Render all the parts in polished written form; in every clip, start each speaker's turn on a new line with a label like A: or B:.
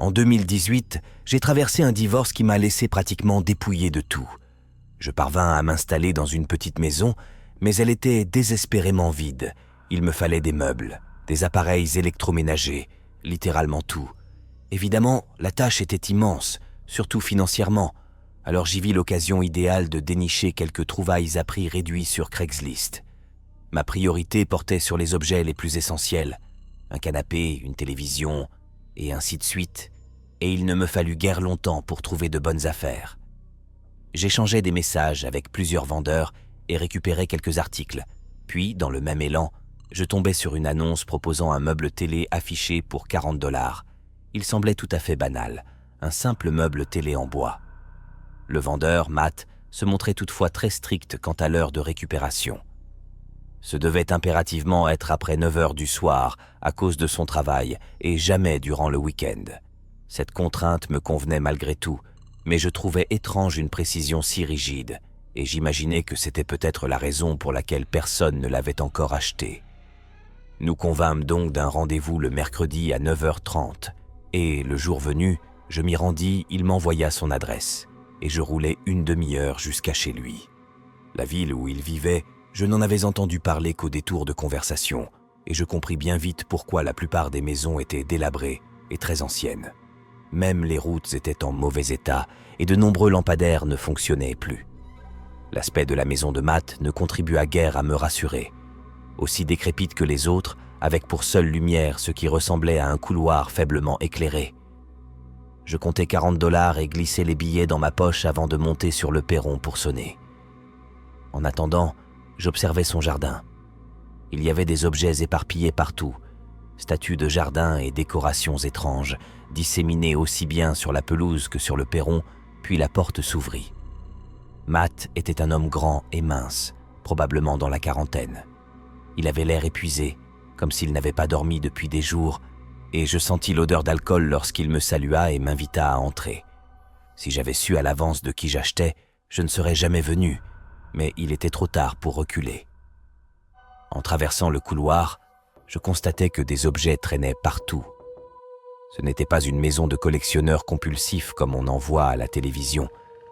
A: En 2018, j'ai traversé un divorce qui m'a laissé pratiquement dépouillé de tout. Je parvins à m'installer dans une petite maison, mais elle était désespérément vide. Il me fallait des meubles, des appareils électroménagers, littéralement tout. Évidemment, la tâche était immense, surtout financièrement, alors j'y vis l'occasion idéale de dénicher quelques trouvailles à prix réduit sur Craigslist. Ma priorité portait sur les objets les plus essentiels, un canapé, une télévision, et ainsi de suite, et il ne me fallut guère longtemps pour trouver de bonnes affaires. J'échangeais des messages avec plusieurs vendeurs et récupérais quelques articles, puis, dans le même élan, je tombais sur une annonce proposant un meuble télé affiché pour 40 $. Il semblait tout à fait banal, un simple meuble télé en bois. Le vendeur, Matt, se montrait toutefois très strict quant à l'heure de récupération. Ce devait impérativement être après 9 heures du soir à cause de son travail et jamais durant le week-end. Cette contrainte me convenait malgré tout, mais je trouvais étrange une précision si rigide et j'imaginais que c'était peut-être la raison pour laquelle personne ne l'avait encore acheté. Nous convînmes donc d'un rendez-vous le mercredi à 9h30 et, le jour venu, je m'y rendis, il m'envoya son adresse et je roulai une demi-heure jusqu'à chez lui. La ville où il vivait, je n'en avais entendu parler qu'au détour de conversation et je compris bien vite pourquoi la plupart des maisons étaient délabrées et très anciennes. Même les routes étaient en mauvais état et de nombreux lampadaires ne fonctionnaient plus. L'aspect de la maison de Matt ne contribua guère à me rassurer. Aussi décrépite que les autres, avec pour seule lumière ce qui ressemblait à un couloir faiblement éclairé. Je comptai 40 $ et glissai les billets dans ma poche avant de monter sur le perron pour sonner. En attendant, j'observais son jardin. Il y avait des objets éparpillés partout, statues de jardin et décorations étranges, disséminées aussi bien sur la pelouse que sur le perron, puis la porte s'ouvrit. Matt était un homme grand et mince, probablement dans la quarantaine. Il avait l'air épuisé, comme s'il n'avait pas dormi depuis des jours, et je sentis l'odeur d'alcool lorsqu'il me salua et m'invita à entrer. Si j'avais su à l'avance de qui j'achetais, je ne serais jamais venu, mais il était trop tard pour reculer. En traversant le couloir, je constatais que des objets traînaient partout. Ce n'était pas une maison de collectionneurs compulsifs comme on en voit à la télévision,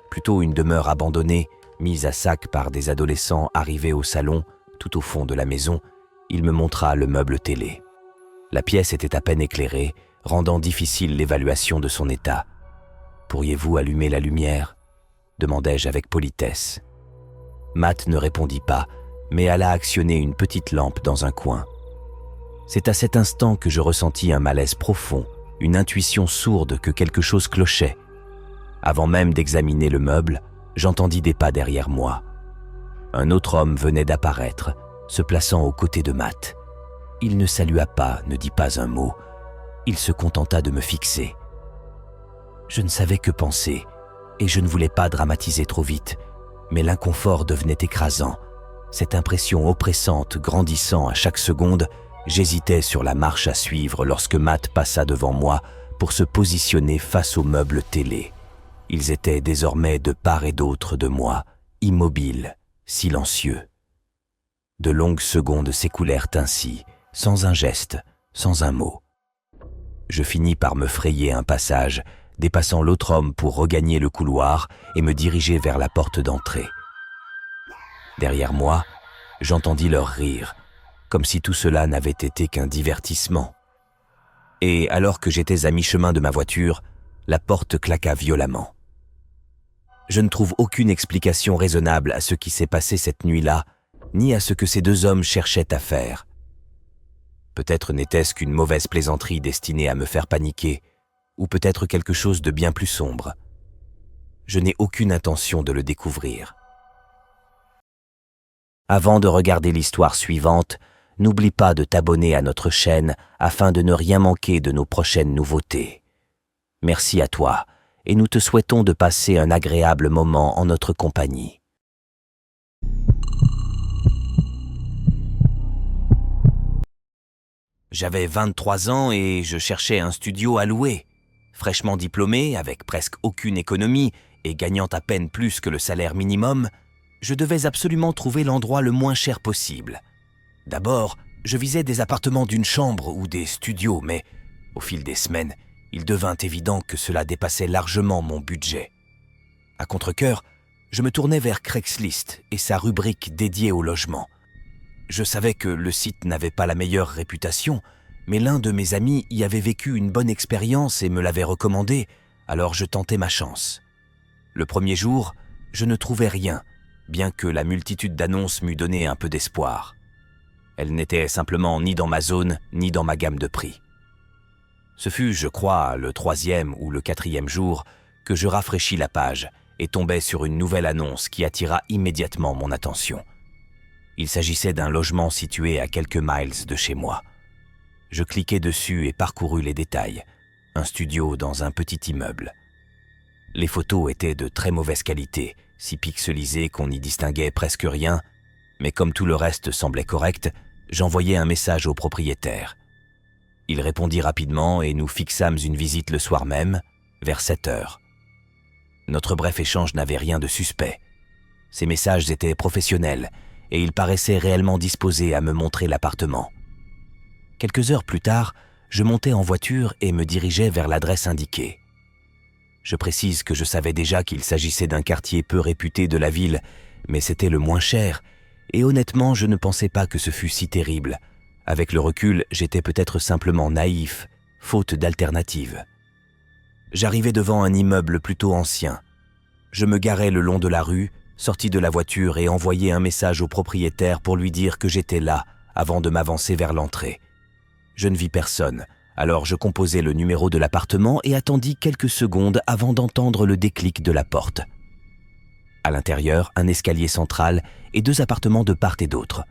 A: plutôt une demeure abandonnée, mise à sac par des adolescents arrivés au salon, tout au fond de la maison. Il me montra le meuble télé. La pièce était à peine éclairée, rendant difficile l'évaluation de son état. « Pourriez-vous allumer la lumière ?» demandai-je avec politesse. Matt ne répondit pas, mais alla actionner une petite lampe dans un coin. C'est à cet instant que je ressentis un malaise profond, une intuition sourde que quelque chose clochait. Avant même d'examiner le meuble, j'entendis des pas derrière moi. Un autre homme venait d'apparaître, se plaçant aux côtés de Matt. Il ne salua pas, ne dit pas un mot. Il se contenta de me fixer. Je ne savais que penser, et je ne voulais pas dramatiser trop vite, mais l'inconfort devenait écrasant. Cette impression oppressante grandissant à chaque seconde, j'hésitais sur la marche à suivre lorsque Matt passa devant moi pour se positionner face aux meubles télé. Ils étaient désormais de part et d'autre de moi, immobiles, silencieux. De longues secondes s'écoulèrent ainsi, sans un geste, sans un mot. Je finis par me frayer un passage, dépassant l'autre homme pour regagner le couloir et me diriger vers la porte d'entrée. Derrière moi, j'entendis leur rire, comme si tout cela n'avait été qu'un divertissement. Et alors que j'étais à mi-chemin de ma voiture, la porte claqua violemment. Je ne trouve aucune explication raisonnable à ce qui s'est passé cette nuit-là, ni à ce que ces deux hommes cherchaient à faire. Peut-être n'était-ce qu'une mauvaise plaisanterie destinée à me faire paniquer, ou peut-être quelque chose de bien plus sombre. Je n'ai aucune intention de le découvrir. Avant de regarder l'histoire suivante, n'oublie pas de t'abonner à notre chaîne afin de ne rien manquer de nos prochaines nouveautés. Merci à toi, et nous te souhaitons de passer un agréable moment en notre compagnie. J'avais 23 ans et je cherchais un studio à louer. Fraîchement diplômé, avec presque aucune économie et gagnant à peine plus que le salaire minimum, je devais absolument trouver l'endroit le moins cher possible. D'abord, je visais des appartements d'une chambre ou des studios, mais au fil des semaines, Il devint évident que cela dépassait largement mon budget. À contre-cœur, je me tournai vers Craigslist et sa rubrique dédiée au logement. Je savais que le site n'avait pas la meilleure réputation, mais l'un de mes amis y avait vécu une bonne expérience et me l'avait recommandé, alors je tentai ma chance. Le premier jour, je ne trouvais rien, bien que la multitude d'annonces m'eût donné un peu d'espoir. Elles n'étaient simplement ni dans ma zone, ni dans ma gamme de prix. Ce fut, je crois, le 3e ou le 4e jour que je rafraîchis la page et tombai sur une nouvelle annonce qui attira immédiatement mon attention. Il s'agissait d'un logement situé à quelques miles de chez moi. Je cliquai dessus et parcourus les détails. Un studio dans un petit immeuble. Les photos étaient de très mauvaise qualité, si pixelisées qu'on n'y distinguait presque rien, mais comme tout le reste semblait correct, j'envoyai un message au propriétaire. Il répondit rapidement et nous fixâmes une visite le soir même, vers 7 heures. Notre bref échange n'avait rien de suspect. Ses messages étaient professionnels et il paraissait réellement disposé à me montrer l'appartement. Quelques heures plus tard, je montai en voiture et me dirigeai vers l'adresse indiquée. Je précise que je savais déjà qu'il s'agissait d'un quartier peu réputé de la ville, mais c'était le moins cher, et honnêtement, je ne pensais pas que ce fût si terrible. Avec le recul, j'étais peut-être simplement naïf, faute d'alternative. J'arrivai devant un immeuble plutôt ancien. Je me garai le long de la rue, sortis de la voiture et envoyai un message au propriétaire pour lui dire que j'étais là, avant de m'avancer vers l'entrée. Je ne vis personne, alors je composai le numéro de l'appartement et attendis quelques secondes avant d'entendre le déclic de la porte. À l'intérieur, un escalier central et 2 appartements de part et d'autre.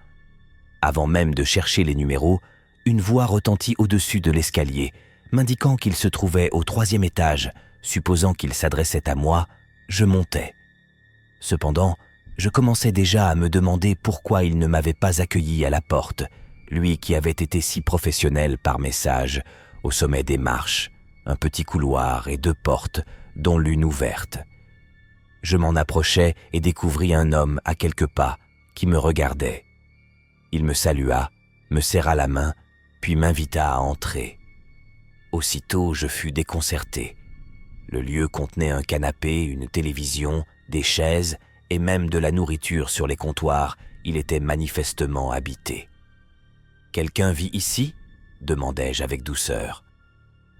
A: Avant même de chercher les numéros, une voix retentit au-dessus de l'escalier, m'indiquant qu'il se trouvait au 3e étage. Supposant qu'il s'adressait à moi, je montai. Cependant, je commençais déjà à me demander pourquoi il ne m'avait pas accueilli à la porte, lui qui avait été si professionnel par message, au sommet des marches, un petit couloir et 2 portes, dont l'une ouverte. Je m'en approchai et découvris un homme à quelques pas qui me regardait. Il me salua, me serra la main, puis m'invita à entrer. Aussitôt, je fus déconcerté. Le lieu contenait un canapé, une télévision, des chaises et même de la nourriture sur les comptoirs. Il était manifestement habité. « Quelqu'un vit ici ?» demandai-je avec douceur.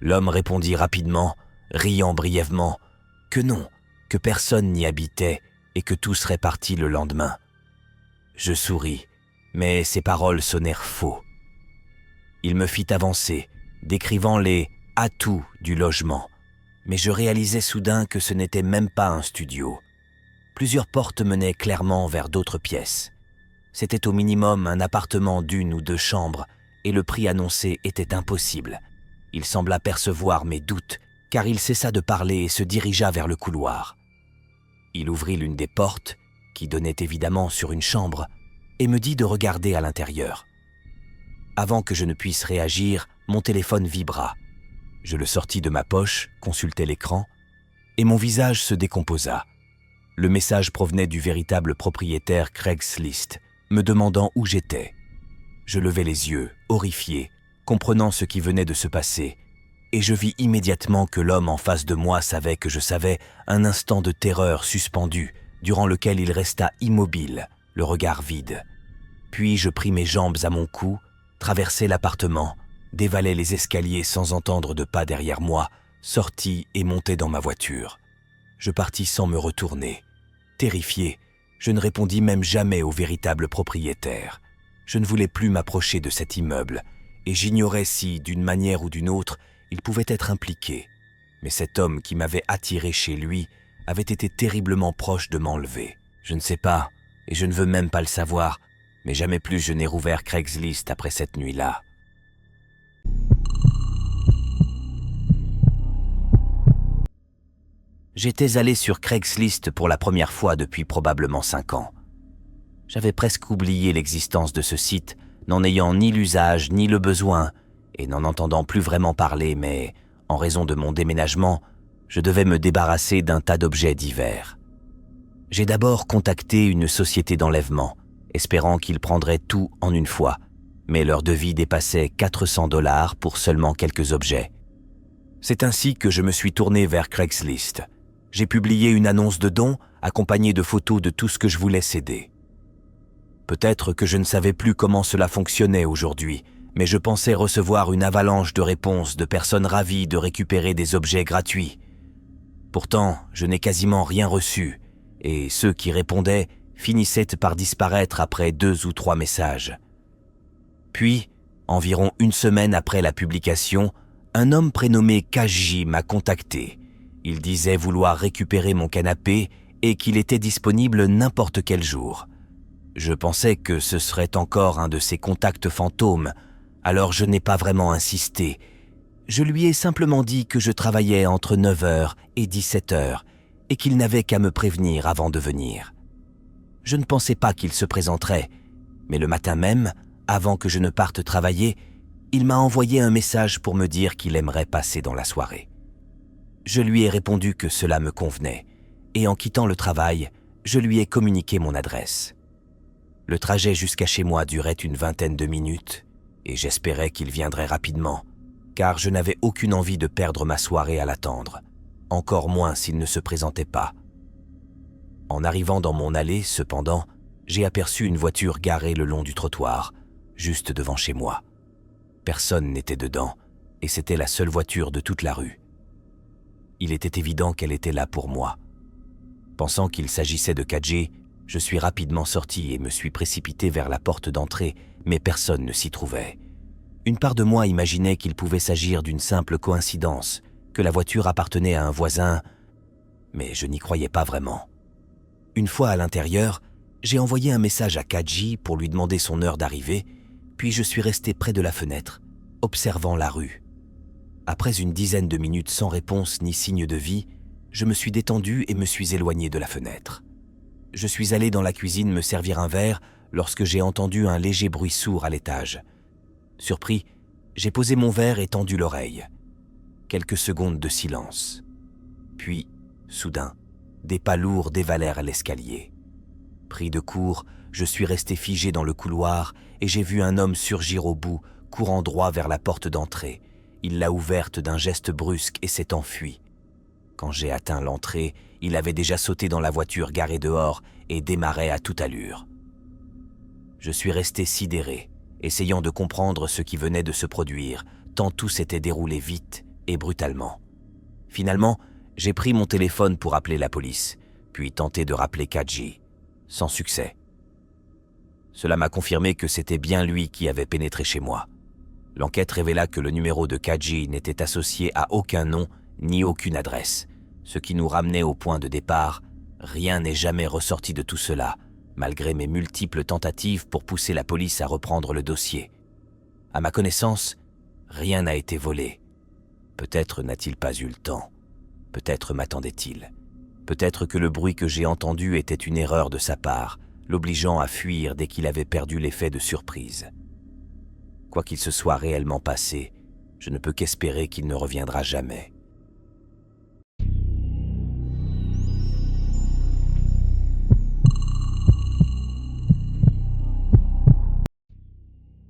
A: L'homme répondit rapidement, riant brièvement, que non, que personne n'y habitait et que tout serait parti le lendemain. Je souris, mais ses paroles sonnèrent faux. Il me fit avancer, décrivant les atouts du logement, mais je réalisai soudain que ce n'était même pas un studio. Plusieurs portes menaient clairement vers d'autres pièces. C'était au minimum un appartement d'1 ou 2 chambres, et le prix annoncé était impossible. Il sembla percevoir mes doutes, car il cessa de parler et se dirigea vers le couloir. Il ouvrit l'une des portes, qui donnait évidemment sur une chambre, et me dit de regarder à l'intérieur. Avant que je ne puisse réagir, mon téléphone vibra. Je le sortis de ma poche, consultai l'écran, et mon visage se décomposa. Le message provenait du véritable propriétaire Craigslist, me demandant où j'étais. Je levai les yeux, horrifié, comprenant ce qui venait de se passer, et je vis immédiatement que l'homme en face de moi savait que je savais, un instant de terreur suspendu, durant lequel il resta immobile, le regard vide. Puis je pris mes jambes à mon cou, traversai l'appartement, dévalai les escaliers sans entendre de pas derrière moi, sortis et montai dans ma voiture. Je partis sans me retourner. Terrifié, je ne répondis même jamais au véritable propriétaire. Je ne voulais plus m'approcher de cet immeuble, et j'ignorais si, d'une manière ou d'une autre, il pouvait être impliqué. Mais cet homme qui m'avait attiré chez lui avait été terriblement proche de m'enlever. Je ne sais pas, et je ne veux même pas le savoir, mais jamais plus je n'ai rouvert Craigslist après cette nuit-là. J'étais allé sur Craigslist pour la première fois depuis probablement 5 ans. J'avais presque oublié l'existence de ce site, n'en ayant ni l'usage ni le besoin, et n'en entendant plus vraiment parler, mais, en raison de mon déménagement, je devais me débarrasser d'un tas d'objets divers. J'ai d'abord contacté une société d'enlèvement, espérant qu'ils prendraient tout en une fois, mais leur devis dépassait $400 pour seulement quelques objets. C'est ainsi que je me suis tourné vers Craigslist. J'ai publié une annonce de don accompagnée de photos de tout ce que je voulais céder. Peut-être que je ne savais plus comment cela fonctionnait aujourd'hui, mais je pensais recevoir une avalanche de réponses de personnes ravies de récupérer des objets gratuits. Pourtant, je n'ai quasiment rien reçu, et ceux qui répondaient finissaient par disparaître après 2 ou 3 messages. Puis, environ une semaine après la publication, un homme prénommé Kaji m'a contacté. Il disait vouloir récupérer mon canapé et qu'il était disponible n'importe quel jour. Je pensais que ce serait encore un de ces contacts fantômes, alors je n'ai pas vraiment insisté. Je lui ai simplement dit que je travaillais entre 9h et 17h et qu'il n'avait qu'à me prévenir avant de venir. Je ne pensais pas qu'il se présenterait, mais le matin même, avant que je ne parte travailler, il m'a envoyé un message pour me dire qu'il aimerait passer dans la soirée. Je lui ai répondu que cela me convenait, et en quittant le travail, je lui ai communiqué mon adresse. Le trajet jusqu'à chez moi durait une 20aine de minutes, et j'espérais qu'il viendrait rapidement, car je n'avais aucune envie de perdre ma soirée à l'attendre, encore moins s'il ne se présentait pas. En arrivant dans mon allée, cependant, j'ai aperçu une voiture garée le long du trottoir, juste devant chez moi. Personne n'était dedans, et c'était la seule voiture de toute la rue. Il était évident qu'elle était là pour moi. Pensant qu'il s'agissait de Kaji, je suis rapidement sorti et me suis précipité vers la porte d'entrée, mais personne ne s'y trouvait. Une part de moi imaginait qu'il pouvait s'agir d'une simple coïncidence, que la voiture appartenait à un voisin, mais je n'y croyais pas vraiment. Une fois à l'intérieur, j'ai envoyé un message à Kaji pour lui demander son heure d'arrivée, puis je suis resté près de la fenêtre, observant la rue. Après une dizaine de minutes sans réponse ni signe de vie, je me suis détendu et me suis éloigné de la fenêtre. Je suis allé dans la cuisine me servir un verre lorsque j'ai entendu un léger bruit sourd à l'étage. Surpris, j'ai posé mon verre et tendu l'oreille. Quelques secondes de silence. Puis, soudain, des pas lourds dévalèrent l'escalier. Pris de court, je suis resté figé dans le couloir et j'ai vu un homme surgir au bout, courant droit vers la porte d'entrée. Il l'a ouverte d'un geste brusque et s'est enfui. Quand j'ai atteint l'entrée, il avait déjà sauté dans la voiture garée dehors et démarrait à toute allure. Je suis resté sidéré, essayant de comprendre ce qui venait de se produire, tant tout s'était déroulé vite et brutalement. Finalement, j'ai pris mon téléphone pour appeler la police, puis tenté de rappeler Kaji, sans succès. Cela m'a confirmé que c'était bien lui qui avait pénétré chez moi. L'enquête révéla que le numéro de Kaji n'était associé à aucun nom ni aucune adresse, ce qui nous ramenait au point de départ. Rien n'est jamais ressorti de tout cela, malgré mes multiples tentatives pour pousser la police à reprendre le dossier. À ma connaissance, rien n'a été volé. Peut-être n'a-t-il pas eu le temps. Peut-être m'attendait-il. Peut-être que le bruit que j'ai entendu était une erreur de sa part, l'obligeant à fuir dès qu'il avait perdu l'effet de surprise. Quoi qu'il se soit réellement passé, je ne peux qu'espérer qu'il ne reviendra jamais.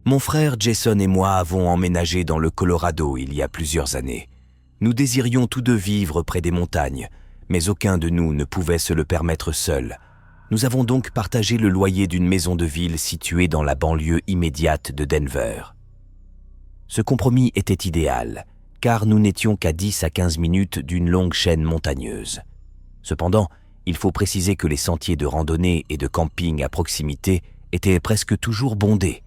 A: Mon frère Jason et moi avons emménagé dans le Colorado il y a plusieurs années. Nous désirions tous deux vivre près des montagnes, mais aucun de nous ne pouvait se le permettre seul. Nous avons donc partagé le loyer d'une maison de ville située dans la banlieue immédiate de Denver. Ce compromis était idéal, car nous n'étions qu'à 10 à 15 minutes d'une longue chaîne montagneuse. Cependant, il faut préciser que les sentiers de randonnée et de camping à proximité étaient presque toujours bondés.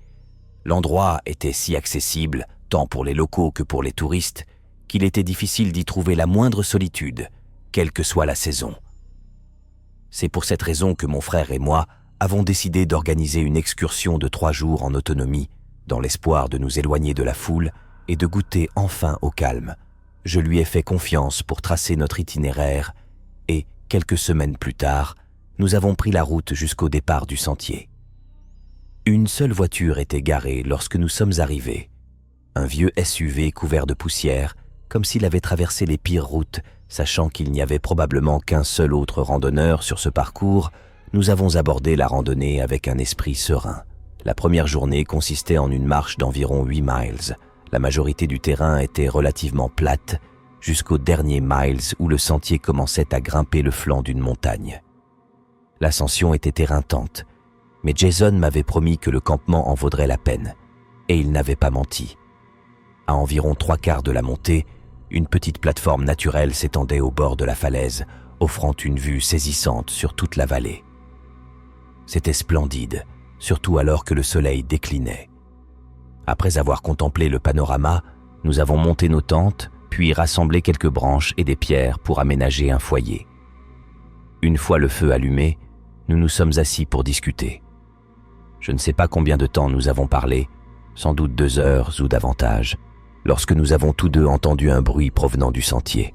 A: L'endroit était si accessible, tant pour les locaux que pour les touristes, qu'il était difficile d'y trouver la moindre solitude, quelle que soit la saison. C'est pour cette raison que mon frère et moi avons décidé d'organiser une excursion de 3 jours en autonomie, dans l'espoir de nous éloigner de la foule et de goûter enfin au calme. Je lui ai fait confiance pour tracer notre itinéraire et, quelques semaines plus tard, nous avons pris la route jusqu'au départ du sentier. Une seule voiture était garée lorsque nous sommes arrivés. Un vieux SUV couvert de poussière, comme s'il avait traversé les pires routes, sachant qu'il n'y avait probablement qu'un seul autre randonneur sur ce parcours. Nous avons abordé la randonnée avec un esprit serein. La première journée consistait en une marche d'environ 8 miles. La majorité du terrain était relativement plate jusqu'au dernier miles où le sentier commençait à grimper le flanc d'une montagne. L'ascension était éreintante, mais Jason m'avait promis que le campement en vaudrait la peine, et il n'avait pas menti. À environ 3/4 de la montée, une petite plateforme naturelle s'étendait au bord de la falaise, offrant une vue saisissante sur toute la vallée. C'était splendide, surtout alors que le soleil déclinait. Après avoir contemplé le panorama, nous avons monté nos tentes, puis rassemblé quelques branches et des pierres pour aménager un foyer. Une fois le feu allumé, nous nous sommes assis pour discuter. Je ne sais pas combien de temps nous avons parlé, sans doute 2 heures ou davantage, lorsque nous avons tous deux entendu un bruit provenant du sentier.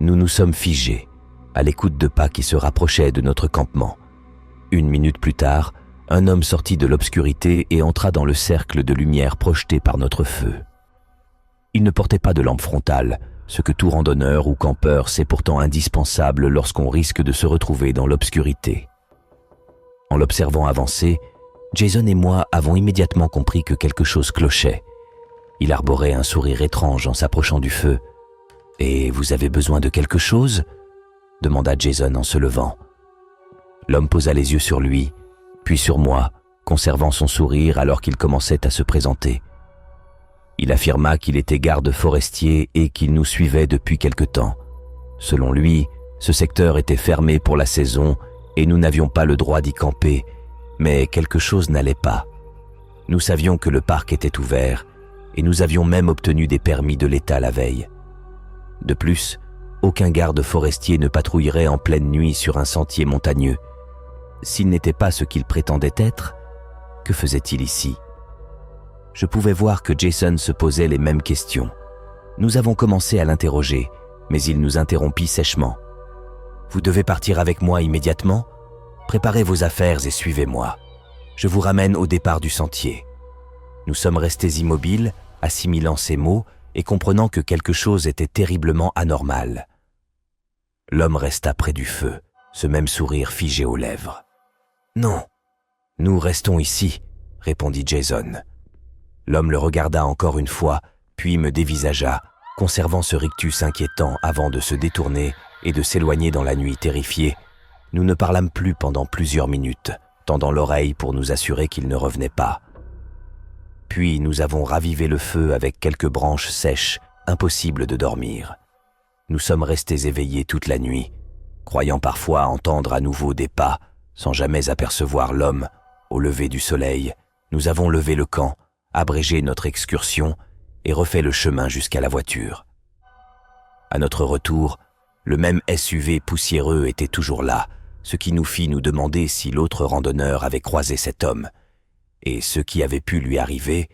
A: Nous nous sommes figés, à l'écoute de pas qui se rapprochaient de notre campement. 1 minute plus tard, un homme sortit de l'obscurité et entra dans le cercle de lumière projeté par notre feu. Il ne portait pas de lampe frontale, ce que tout randonneur ou campeur sait pourtant indispensable lorsqu'on risque de se retrouver dans l'obscurité. En l'observant avancer, Jason et moi avons immédiatement compris que quelque chose clochait. Il arborait un sourire étrange en s'approchant du feu. « Et vous avez besoin de quelque chose ?» demanda Jason en se levant. L'homme posa les yeux sur lui, puis sur moi, conservant son sourire alors qu'il commençait à se présenter. Il affirma qu'il était garde forestier et qu'il nous suivait depuis quelque temps. Selon lui, ce secteur était fermé pour la saison et nous n'avions pas le droit d'y camper, mais quelque chose n'allait pas. Nous savions que le parc était ouvert et nous avions même obtenu des permis de l'État la veille. De plus, aucun garde forestier ne patrouillerait en pleine nuit sur un sentier montagneux. S'il n'était pas ce qu'il prétendait être, que faisait-il ici ? Je pouvais voir que Jason se posait les mêmes questions. Nous avons commencé à l'interroger, mais il nous interrompit sèchement. « Vous devez partir avec moi immédiatement ? Préparez vos affaires et suivez-moi. Je vous ramène au départ du sentier. » Nous sommes restés immobiles, assimilant ces mots et comprenant que quelque chose était terriblement anormal. L'homme resta près du feu, ce même sourire figé aux lèvres. « Non, nous restons ici, » répondit Jason. L'homme le regarda encore une fois, puis me dévisagea, conservant ce rictus inquiétant avant de se détourner et de s'éloigner dans la nuit terrifiée. Nous ne parlâmes plus pendant plusieurs minutes, tendant l'oreille pour nous assurer qu'il ne revenait pas. Puis nous avons ravivé le feu avec quelques branches sèches, impossible de dormir. Nous sommes restés éveillés toute la nuit, croyant parfois entendre à nouveau des pas, sans jamais apercevoir l'homme. Au lever du soleil, nous avons levé le camp, abrégé notre excursion et refait le chemin jusqu'à la voiture. À notre retour, le même SUV poussiéreux était toujours là, ce qui nous fit nous demander si l'autre randonneur avait croisé cet homme. Et ce qui avait pu lui arriver,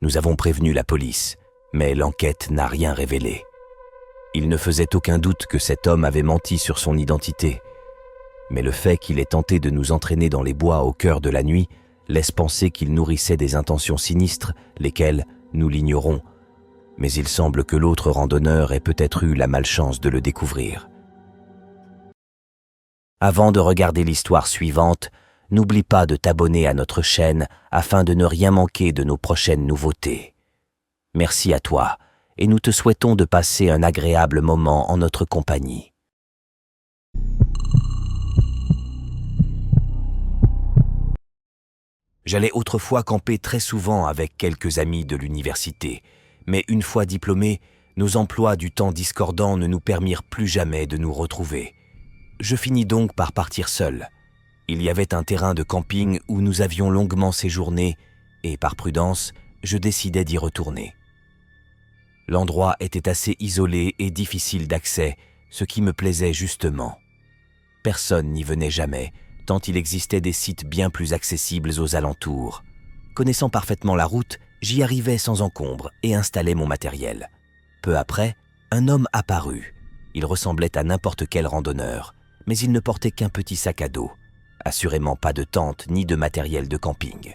A: nous avons prévenu la police, mais l'enquête n'a rien révélé. Il ne faisait aucun doute que cet homme avait menti sur son identité, mais le fait qu'il ait tenté de nous entraîner dans les bois au cœur de la nuit laisse penser qu'il nourrissait des intentions sinistres, lesquelles, nous l'ignorons, mais il semble que l'autre randonneur ait peut-être eu la malchance de le découvrir. Avant de regarder l'histoire suivante, n'oublie pas de t'abonner à notre chaîne afin de ne rien manquer de nos prochaines nouveautés. Merci à toi, et nous te souhaitons de passer un agréable moment en notre compagnie. J'allais autrefois camper très souvent avec quelques amis de l'université, mais une fois diplômés, nos emplois du temps discordants ne nous permirent plus jamais de nous retrouver. Je finis donc par partir seul. Il y avait un terrain de camping où nous avions longuement séjourné et, par prudence, je décidai d'y retourner. L'endroit était assez isolé et difficile d'accès, ce qui me plaisait justement. Personne n'y venait jamais, tant il existait des sites bien plus accessibles aux alentours. Connaissant parfaitement la route, j'y arrivais sans encombre et installai mon matériel. Peu après, un homme apparut. Il ressemblait à n'importe quel randonneur, mais il ne portait qu'un petit sac à dos. Assurément pas de tente ni de matériel de camping.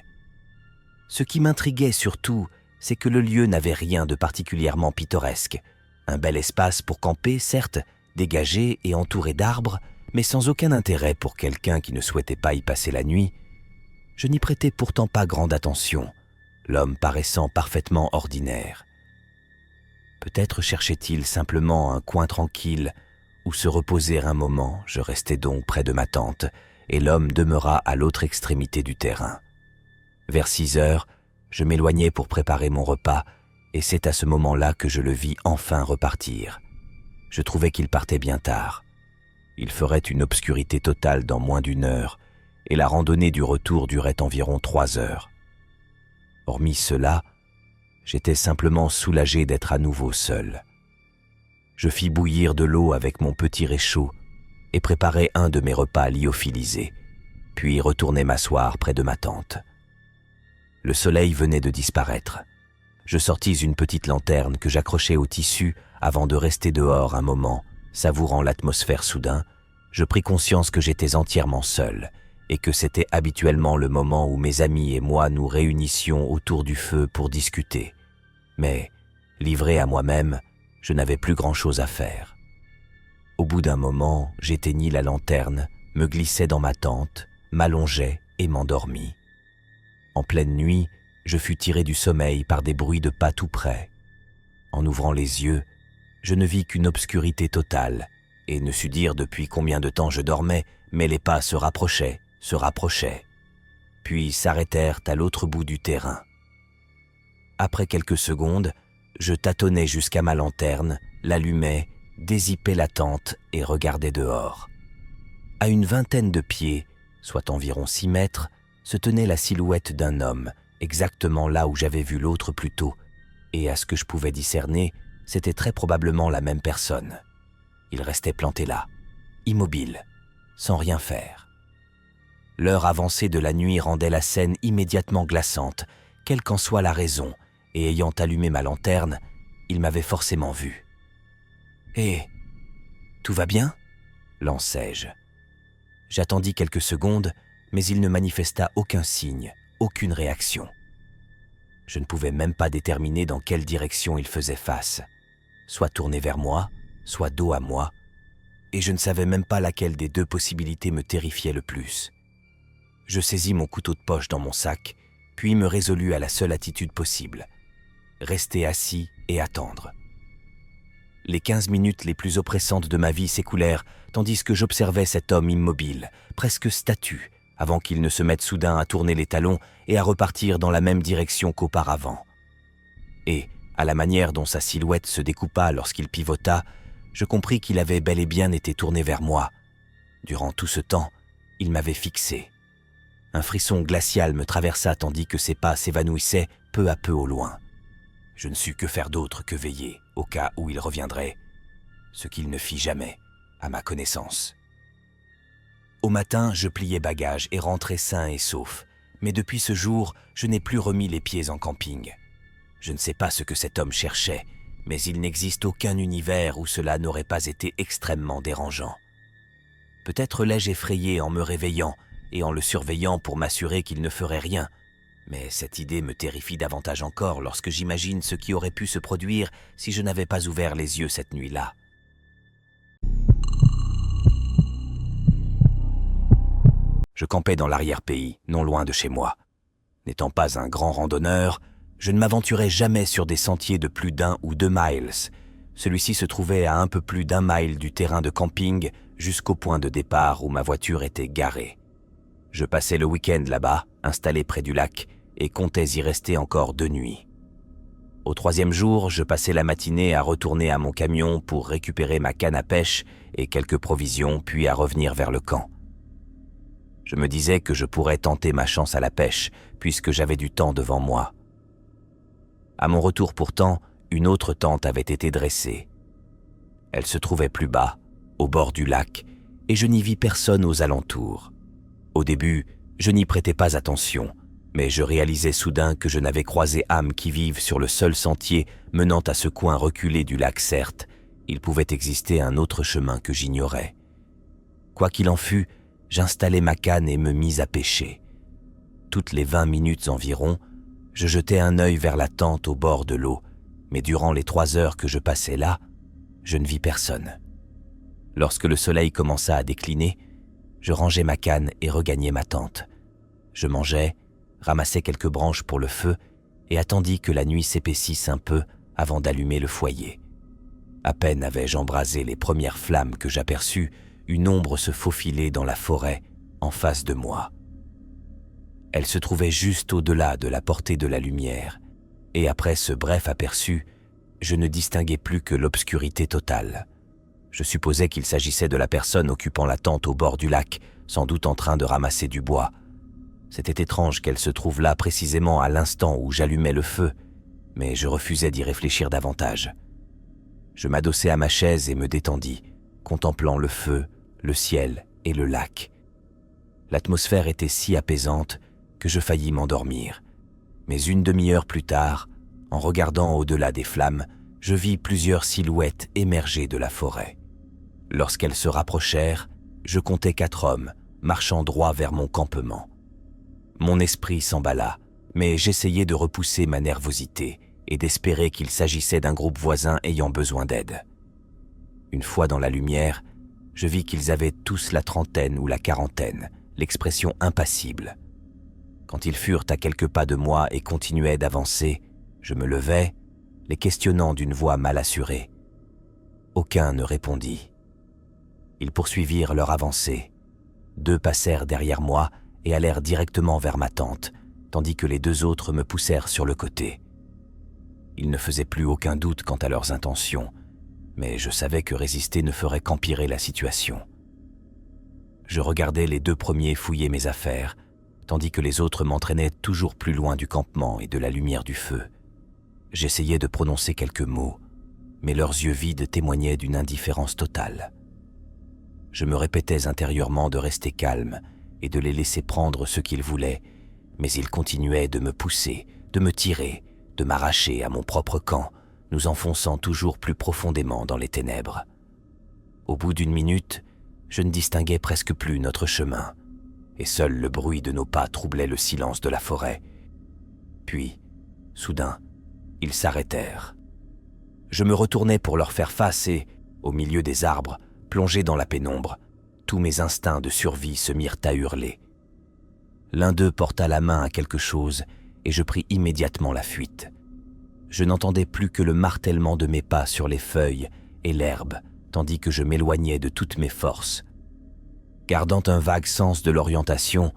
A: Ce qui m'intriguait surtout, c'est que le lieu n'avait rien de particulièrement pittoresque. Un bel espace pour camper, certes, dégagé et entouré d'arbres, mais sans aucun intérêt pour quelqu'un qui ne souhaitait pas y passer la nuit. Je n'y prêtais pourtant pas grande attention, l'homme paraissant parfaitement ordinaire. Peut-être cherchait-il simplement un coin tranquille où se reposer un moment. Je restai donc près de ma tante, et l'homme demeura à l'autre extrémité du terrain. Vers 6 heures, je m'éloignai pour préparer mon repas, et c'est à ce moment-là que je le vis enfin repartir. Je trouvais qu'il partait bien tard. Il ferait une obscurité totale dans moins d'1 heure, et la randonnée du retour durait environ 3 heures. Hormis cela, j'étais simplement soulagé d'être à nouveau seul. Je fis bouillir de l'eau avec mon petit réchaud et préparai un de mes repas lyophilisés, puis retournai m'asseoir près de ma tante. Le soleil venait de disparaître. Je sortis une petite lanterne que j'accrochai au tissu avant de rester dehors un moment, savourant l'atmosphère soudain. Je pris conscience que j'étais entièrement seul et que c'était habituellement le moment où mes amis et moi nous réunissions autour du feu pour discuter. Mais, livré à moi-même, je n'avais plus grand-chose à faire. Au bout d'un moment, j'éteignis la lanterne, me glissai dans ma tente, m'allongeai et m'endormis. En pleine nuit, je fus tiré du sommeil par des bruits de pas tout près. En ouvrant les yeux, je ne vis qu'une obscurité totale, et ne sus dire depuis combien de temps je dormais, mais les pas se rapprochaient, puis s'arrêtèrent à l'autre bout du terrain. Après quelques secondes, je tâtonnai jusqu'à ma lanterne, l'allumai, dézippai la tente et regardai dehors. À une vingtaine de pieds, soit environ 6 mètres, se tenait la silhouette d'un homme, exactement là où j'avais vu l'autre plus tôt, et à ce que je pouvais discerner, c'était très probablement la même personne. Il restait planté là, immobile, sans rien faire. L'heure avancée de la nuit rendait la scène immédiatement glaçante, quelle qu'en soit la raison, et ayant allumé ma lanterne, il m'avait forcément vu. « Hé, tout va bien ?» lançai-je. J'attendis quelques secondes, mais il ne manifesta aucun signe, aucune réaction. Je ne pouvais même pas déterminer dans quelle direction il faisait face, soit tourné vers moi, soit dos à moi, et je ne savais même pas laquelle des 2 possibilités me terrifiait le plus. Je saisis mon couteau de poche dans mon sac, puis me résolus à la seule attitude possible, rester assis et attendre. Les 15 minutes les plus oppressantes de ma vie s'écoulèrent, tandis que j'observais cet homme immobile, presque statue, avant qu'il ne se mette soudain à tourner les talons et à repartir dans la même direction qu'auparavant. Et, à la manière dont sa silhouette se découpa lorsqu'il pivota, je compris qu'il avait bel et bien été tourné vers moi. Durant tout ce temps, il m'avait fixé. Un frisson glacial me traversa tandis que ses pas s'évanouissaient peu à peu au loin. Je ne sus que faire d'autre que veiller, au cas où il reviendrait, ce qu'il ne fit jamais, à ma connaissance. Au matin, je pliai bagages et rentrai sain et sauf, mais depuis ce jour, je n'ai plus remis les pieds en camping. Je ne sais pas ce que cet homme cherchait, mais il n'existe aucun univers où cela n'aurait pas été extrêmement dérangeant. Peut-être l'ai-je effrayé en me réveillant et en le surveillant pour m'assurer qu'il ne ferait rien, mais cette idée me terrifie davantage encore lorsque j'imagine ce qui aurait pu se produire si je n'avais pas ouvert les yeux cette nuit-là. Je campais dans l'arrière-pays, non loin de chez moi. N'étant pas un grand randonneur, je ne m'aventurais jamais sur des sentiers de plus d'1 ou 2 miles. Celui-ci se trouvait à un peu plus d'1 mile du terrain de camping jusqu'au point de départ où ma voiture était garée. Je passais le week-end là-bas, installé près du lac, et comptais y rester encore 2 nuits. Au 3e jour, je passais la matinée à retourner à mon camion pour récupérer ma canne à pêche et quelques provisions, puis à revenir vers le camp. Je me disais que je pourrais tenter ma chance à la pêche, puisque j'avais du temps devant moi. À mon retour pourtant, une autre tente avait été dressée. Elle se trouvait plus bas, au bord du lac, et je n'y vis personne aux alentours. Au début, je n'y prêtais pas attention, mais je réalisais soudain que je n'avais croisé âme qui vive sur le seul sentier menant à ce coin reculé du lac. Certes, il pouvait exister un autre chemin que j'ignorais. Quoi qu'il en fût, j'installai ma canne et me mis à pêcher. Toutes les 20 minutes environ, je jetais un œil vers la tente au bord de l'eau, mais durant les 3 heures que je passais là, je ne vis personne. Lorsque le soleil commença à décliner, je rangeai ma canne et regagnai ma tente. Je mangeai, ramassai quelques branches pour le feu et attendis que la nuit s'épaississe un peu avant d'allumer le foyer. À peine avais-je embrasé les premières flammes que j'aperçus, une ombre se faufiler dans la forêt en face de moi. Elle se trouvait juste au-delà de la portée de la lumière, et après ce bref aperçu, je ne distinguais plus que l'obscurité totale. Je supposais qu'il s'agissait de la personne occupant la tente au bord du lac, sans doute en train de ramasser du bois. C'était étrange qu'elle se trouve là précisément à l'instant où j'allumais le feu, mais je refusais d'y réfléchir davantage. Je m'adossai à ma chaise et me détendis, contemplant le feu, le ciel et le lac. L'atmosphère était si apaisante que je faillis m'endormir. Mais une demi-heure plus tard, en regardant au-delà des flammes, je vis plusieurs silhouettes émerger de la forêt. Lorsqu'elles se rapprochèrent, je comptai 4 hommes, marchant droit vers mon campement. Mon esprit s'emballa, mais j'essayai de repousser ma nervosité et d'espérer qu'il s'agissait d'un groupe voisin ayant besoin d'aide. Une fois dans la lumière, je vis qu'ils avaient tous la trentaine ou la quarantaine, l'expression impassible. Quand ils furent à quelques pas de moi et continuaient d'avancer, je me levai, les questionnant d'une voix mal assurée. Aucun ne répondit. Ils poursuivirent leur avancée. 2 passèrent derrière moi et allèrent directement vers ma tente, tandis que les 2 autres me poussèrent sur le côté. Ils ne faisaient plus aucun doute quant à leurs intentions, mais je savais que résister ne ferait qu'empirer la situation. Je regardais les 2 premiers fouiller mes affaires, tandis que les autres m'entraînaient toujours plus loin du campement et de la lumière du feu. J'essayais de prononcer quelques mots, mais leurs yeux vides témoignaient d'une indifférence totale. Je me répétais intérieurement de rester calme et de les laisser prendre ce qu'ils voulaient, mais ils continuaient de me pousser, de me tirer, de m'arracher à mon propre camp, nous enfonçant toujours plus profondément dans les ténèbres. Au bout d'une minute, je ne distinguais presque plus notre chemin, et seul le bruit de nos pas troublait le silence de la forêt. Puis, soudain, ils s'arrêtèrent. Je me retournai pour leur faire face et, au milieu des arbres, plongé dans la pénombre, tous mes instincts de survie se mirent à hurler. L'un d'eux porta la main à quelque chose et je pris immédiatement la fuite. Je n'entendais plus que le martèlement de mes pas sur les feuilles et l'herbe, tandis que je m'éloignais de toutes mes forces. Gardant un vague sens de l'orientation,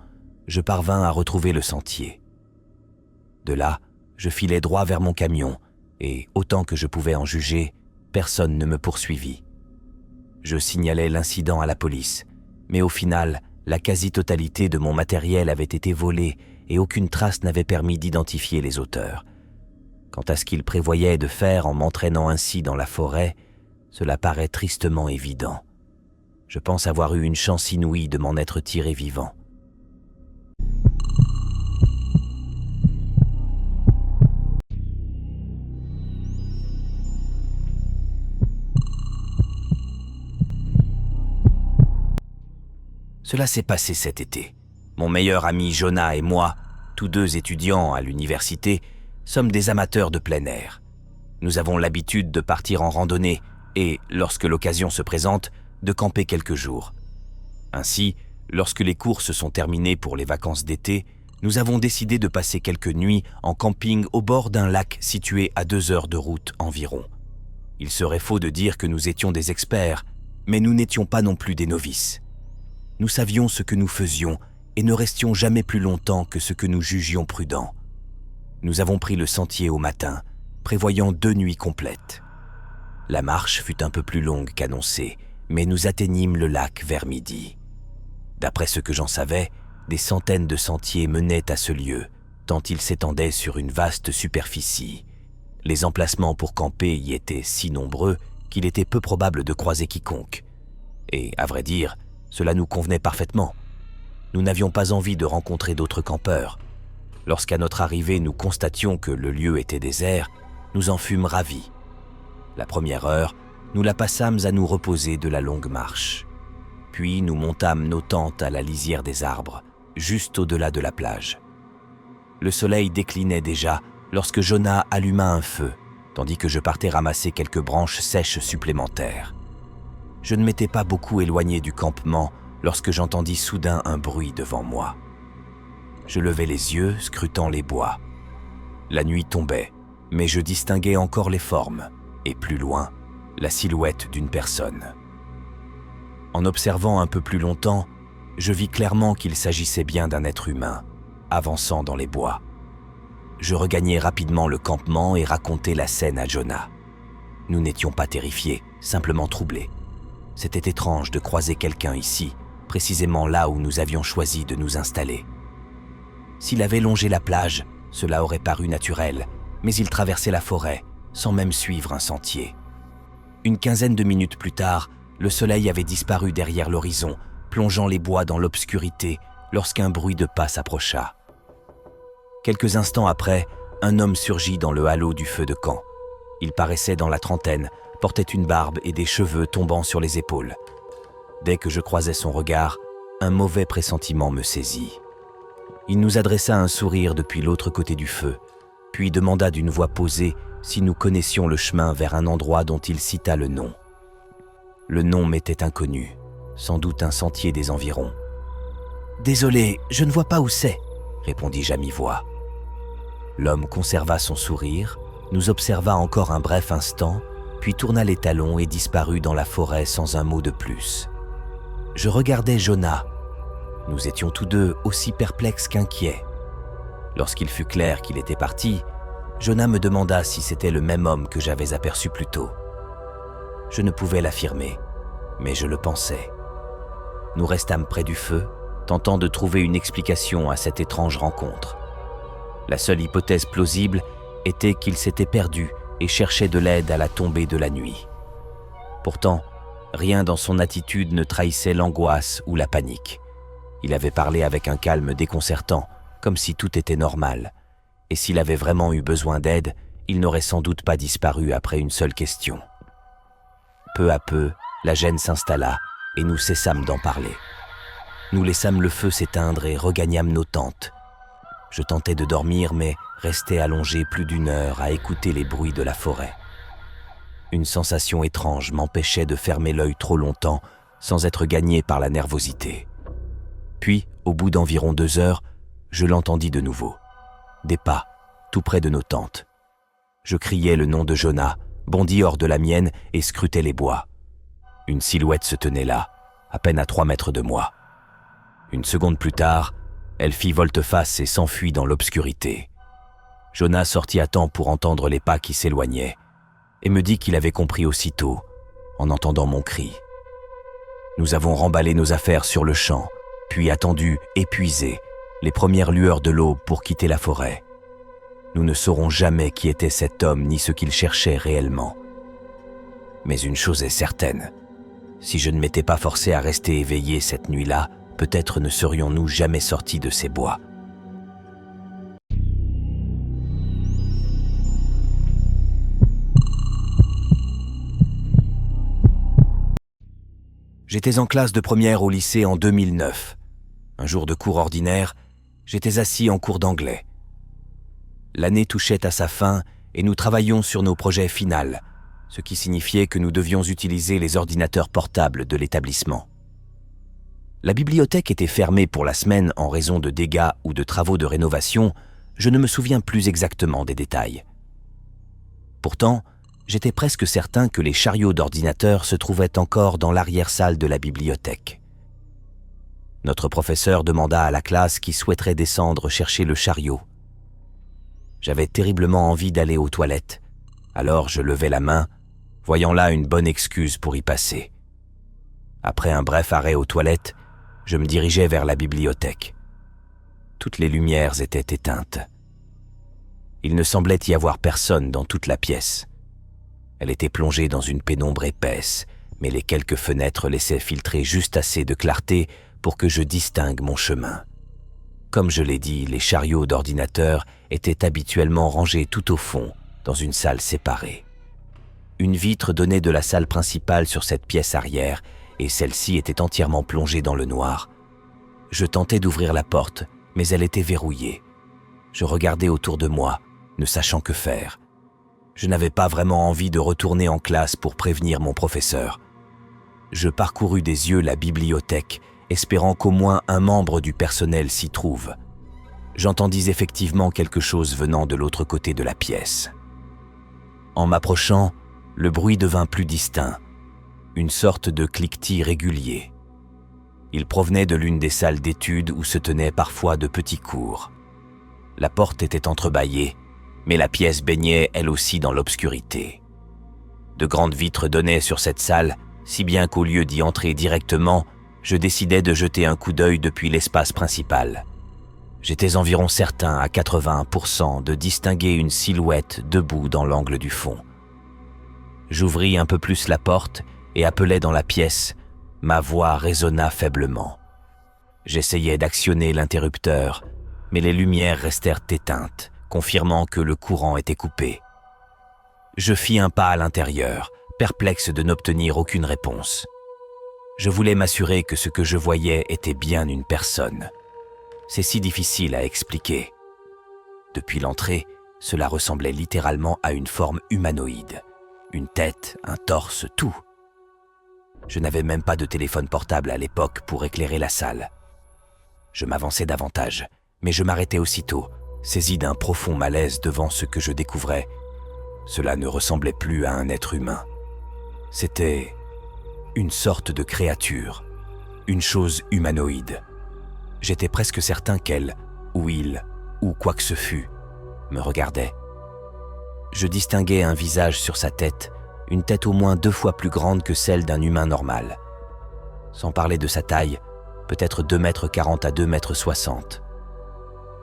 A: je parvins à retrouver le sentier. De là, je filai droit vers mon camion et, autant que je pouvais en juger, personne ne me poursuivit. Je signalai l'incident à la police, mais au final, la quasi-totalité de mon matériel avait été volée et aucune trace n'avait permis d'identifier les auteurs. Quant à ce qu'ils prévoyaient de faire en m'entraînant ainsi dans la forêt, cela paraît tristement évident. Je pense avoir eu une chance inouïe de m'en être tiré vivant. Cela s'est passé cet été. Mon meilleur ami Jonah et moi, tous 2 étudiants à l'université, sommes des amateurs de plein air. Nous avons l'habitude de partir en randonnée et, lorsque l'occasion se présente, de camper quelques jours. Ainsi, lorsque les cours se sont terminés pour les vacances d'été, nous avons décidé de passer quelques nuits en camping au bord d'un lac situé à 2 heures de route environ. Il serait faux de dire que nous étions des experts, mais nous n'étions pas non plus des novices. Nous savions ce que nous faisions et ne restions jamais plus longtemps que ce que nous jugions prudent. Nous avons pris le sentier au matin, prévoyant 2 nuits complètes. La marche fut un peu plus longue qu'annoncé, mais nous atteignîmes le lac vers midi. D'après ce que j'en savais, des centaines de sentiers menaient à ce lieu, tant il s'étendait sur une vaste superficie. Les emplacements pour camper y étaient si nombreux qu'il était peu probable de croiser quiconque. Et, à vrai dire, cela nous convenait parfaitement. Nous n'avions pas envie de rencontrer d'autres campeurs. Lorsqu'à notre arrivée nous constations que le lieu était désert, nous en fûmes ravis. La première heure, nous la passâmes à nous reposer de la longue marche. Puis nous montâmes nos tentes à la lisière des arbres, juste au-delà de la plage. Le soleil déclinait déjà lorsque Jonah alluma un feu, tandis que je partais ramasser quelques branches sèches supplémentaires. Je ne m'étais pas beaucoup éloigné du campement lorsque j'entendis soudain un bruit devant moi. Je levai les yeux, scrutant les bois. La nuit tombait, mais je distinguais encore les formes, et plus loin, la silhouette d'une personne. En observant un peu plus longtemps, je vis clairement qu'il s'agissait bien d'un être humain, avançant dans les bois. Je regagnai rapidement le campement et racontai la scène à Jonah. Nous n'étions pas terrifiés, simplement troublés. C'était étrange de croiser quelqu'un ici, précisément là où nous avions choisi de nous installer. S'il avait longé la plage, cela aurait paru naturel, mais il traversait la forêt, sans même suivre un sentier. Une quinzaine de minutes plus tard, le soleil avait disparu derrière l'horizon, plongeant les bois dans l'obscurité lorsqu'un bruit de pas s'approcha. Quelques instants après, un homme surgit dans le halo du feu de camp. Il paraissait dans la trentaine, portait une barbe et des cheveux tombant sur les épaules. Dès que je croisai son regard, un mauvais pressentiment me saisit. Il nous adressa un sourire depuis l'autre côté du feu, puis demanda d'une voix posée si nous connaissions le chemin vers un endroit dont il cita le nom. Le nom m'était inconnu, sans doute un sentier des environs. « Désolé, je ne vois pas où c'est », répondis-je à mi-voix. L'homme conserva son sourire, nous observa encore un bref instant, puis tourna les talons et disparut dans la forêt sans un mot de plus. Je regardais Jonah. Nous étions tous deux aussi perplexes qu'inquiets. Lorsqu'il fut clair qu'il était parti, Jonah me demanda si c'était le même homme que j'avais aperçu plus tôt. Je ne pouvais l'affirmer, mais je le pensais. Nous restâmes près du feu, tentant de trouver une explication à cette étrange rencontre. La seule hypothèse plausible était qu'il s'était perdu et cherchait de l'aide à la tombée de la nuit. Pourtant, rien dans son attitude ne trahissait l'angoisse ou la panique. Il avait parlé avec un calme déconcertant, comme si tout était normal. Et s'il avait vraiment eu besoin d'aide, il n'aurait sans doute pas disparu après une seule question. Peu à peu, la gêne s'installa et nous cessâmes d'en parler. Nous laissâmes le feu s'éteindre et regagnâmes nos tentes. Je tentais de dormir, mais restais allongé plus d'une heure à écouter les bruits de la forêt. Une sensation étrange m'empêchait de fermer l'œil trop longtemps sans être gagné par la nervosité. Puis, au bout d'environ 2 heures, je l'entendis de nouveau. Des pas, tout près de nos tentes. Je criais le nom de Jonah, bondis hors de la mienne et scrutais les bois. Une silhouette se tenait là, à peine à 3 mètres de moi. Une seconde plus tard, elle fit volte-face et s'enfuit dans l'obscurité. Jonah sortit à temps pour entendre les pas qui s'éloignaient et me dit qu'il avait compris aussitôt, en entendant mon cri. Nous avons remballé nos affaires sur le champ, puis attendu, épuisés, les premières lueurs de l'aube pour quitter la forêt. Nous ne saurons jamais qui était cet homme ni ce qu'il cherchait réellement. Mais une chose est certaine, si je ne m'étais pas forcé à rester éveillé cette nuit-là, peut-être ne serions-nous jamais sortis de ces bois. J'étais en classe de première au lycée en 2009. Un jour de cours ordinaire, j'étais assis en cours d'anglais. L'année touchait à sa fin et nous travaillions sur nos projets finals, ce qui signifiait que nous devions utiliser les ordinateurs portables de l'établissement. La bibliothèque était fermée pour la semaine en raison de dégâts ou de travaux de rénovation, je ne me souviens plus exactement des détails. Pourtant, j'étais presque certain que les chariots d'ordinateurs se trouvaient encore dans l'arrière-salle de la bibliothèque. Notre professeur demanda à la classe qui souhaiterait descendre chercher le chariot. J'avais terriblement envie d'aller aux toilettes, alors je levai la main, voyant là une bonne excuse pour y passer. Après un bref arrêt aux toilettes, je me dirigeai vers la bibliothèque. Toutes les lumières étaient éteintes. Il ne semblait y avoir personne dans toute la pièce. Elle était plongée dans une pénombre épaisse, mais les quelques fenêtres laissaient filtrer juste assez de clarté pour que je distingue mon chemin. Comme je l'ai dit, les chariots d'ordinateur étaient habituellement rangés tout au fond, dans une salle séparée. Une vitre donnait de la salle principale sur cette pièce arrière, et celle-ci était entièrement plongée dans le noir. Je tentais d'ouvrir la porte, mais elle était verrouillée. Je regardais autour de moi, ne sachant que faire. Je n'avais pas vraiment envie de retourner en classe pour prévenir mon professeur. Je parcourus des yeux la bibliothèque, espérant qu'au moins un membre du personnel s'y trouve. J'entendis effectivement quelque chose venant de l'autre côté de la pièce. En m'approchant, le bruit devint plus distinct, une sorte de cliquetis régulier. Il provenait de l'une des salles d'études où se tenaient parfois de petits cours. La porte était entrebâillée, mais la pièce baignait elle aussi dans l'obscurité. De grandes vitres donnaient sur cette salle, si bien qu'au lieu d'y entrer directement, je décidai de jeter un coup d'œil depuis l'espace principal. J'étais environ certain à 81% de distinguer une silhouette debout dans l'angle du fond. J'ouvris un peu plus la porte et appelai dans la pièce. Ma voix résonna faiblement. J'essayais d'actionner l'interrupteur, mais les lumières restèrent éteintes, confirmant que le courant était coupé. Je fis un pas à l'intérieur, perplexe de n'obtenir aucune réponse. Je voulais m'assurer que ce que je voyais était bien une personne. C'est si difficile à expliquer. Depuis l'entrée, cela ressemblait littéralement à une forme humanoïde. Une tête, un torse, tout. Je n'avais même pas de téléphone portable à l'époque pour éclairer la salle. Je m'avançai davantage, mais je m'arrêtai aussitôt, saisi d'un profond malaise devant ce que je découvrais. Cela ne ressemblait plus à un être humain. C'était une sorte de créature, une chose humanoïde. J'étais presque certain qu'elle, ou il, ou quoi que ce fût, me regardait. Je distinguais un visage sur sa tête, une tête au moins 2 fois plus grande que celle d'un humain normal. Sans parler de sa taille, peut-être 2,40 m à 2,60 m.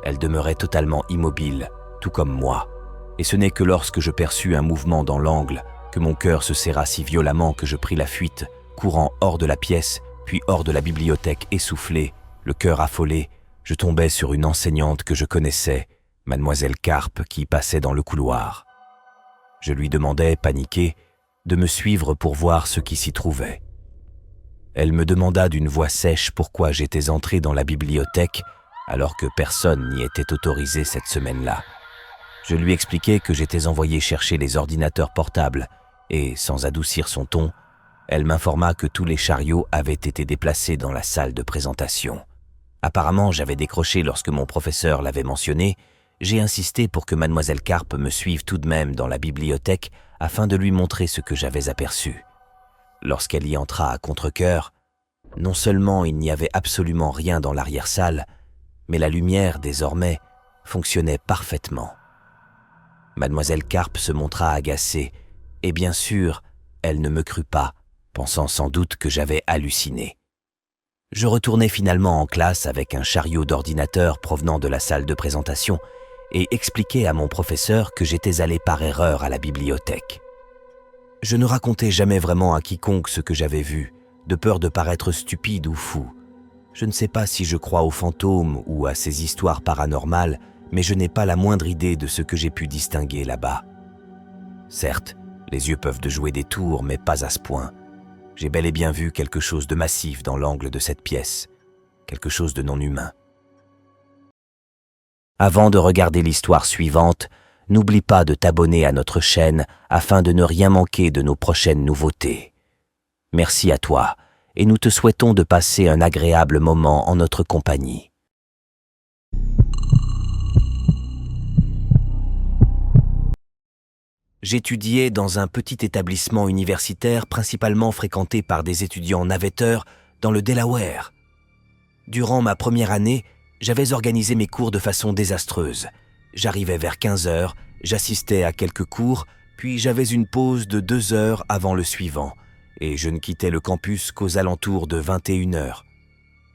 A: Elle demeurait totalement immobile, tout comme moi, et ce n'est que lorsque je perçus un mouvement dans l'angle que mon cœur se serra si violemment que je pris la fuite, courant hors de la pièce, puis hors de la bibliothèque essoufflé, le cœur affolé, je tombais sur une enseignante que je connaissais, Mademoiselle Carpe, qui passait dans le couloir. Je lui demandai, paniqué, de me suivre pour voir ce qui s'y trouvait. Elle me demanda d'une voix sèche pourquoi j'étais entré dans la bibliothèque alors que personne n'y était autorisé cette semaine-là. Je lui expliquai que j'étais envoyé chercher les ordinateurs portables et, sans adoucir son ton, elle m'informa que tous les chariots avaient été déplacés dans la salle de présentation. Apparemment, j'avais décroché lorsque mon professeur l'avait mentionné. J'ai insisté pour que Mademoiselle Carpe me suive tout de même dans la bibliothèque afin de lui montrer ce que j'avais aperçu. Lorsqu'elle y entra à contre-cœur, non seulement il n'y avait absolument rien dans l'arrière-salle, mais la lumière, désormais, fonctionnait parfaitement. Mademoiselle Carpe se montra agacée, et bien sûr, elle ne me crut pas, pensant sans doute que j'avais halluciné. Je retournai finalement en classe avec un chariot d'ordinateur provenant de la salle de présentation et expliquai à mon professeur que j'étais allé par erreur à la bibliothèque. Je ne racontais jamais vraiment à quiconque ce que j'avais vu, de peur de paraître stupide ou fou. Je ne sais pas si je crois aux fantômes ou à ces histoires paranormales, mais je n'ai pas la moindre idée de ce que j'ai pu distinguer là-bas. Certes, les yeux peuvent jouer des tours, mais pas à ce point. J'ai bel et bien vu quelque chose de massif dans l'angle de cette pièce, quelque chose de non humain. Avant de regarder l'histoire suivante, n'oublie pas de t'abonner à notre chaîne afin de ne rien manquer de nos prochaines nouveautés. Merci à toi, et nous te souhaitons de passer un agréable moment en notre compagnie. J'étudiais dans un petit établissement universitaire principalement fréquenté par des étudiants navetteurs dans le Delaware. Durant ma première année, j'avais organisé mes cours de façon désastreuse. J'arrivais vers 15 h, j'assistais à quelques cours, puis j'avais une pause de 2 heures avant le suivant, et je ne quittais le campus qu'aux alentours de 21 h.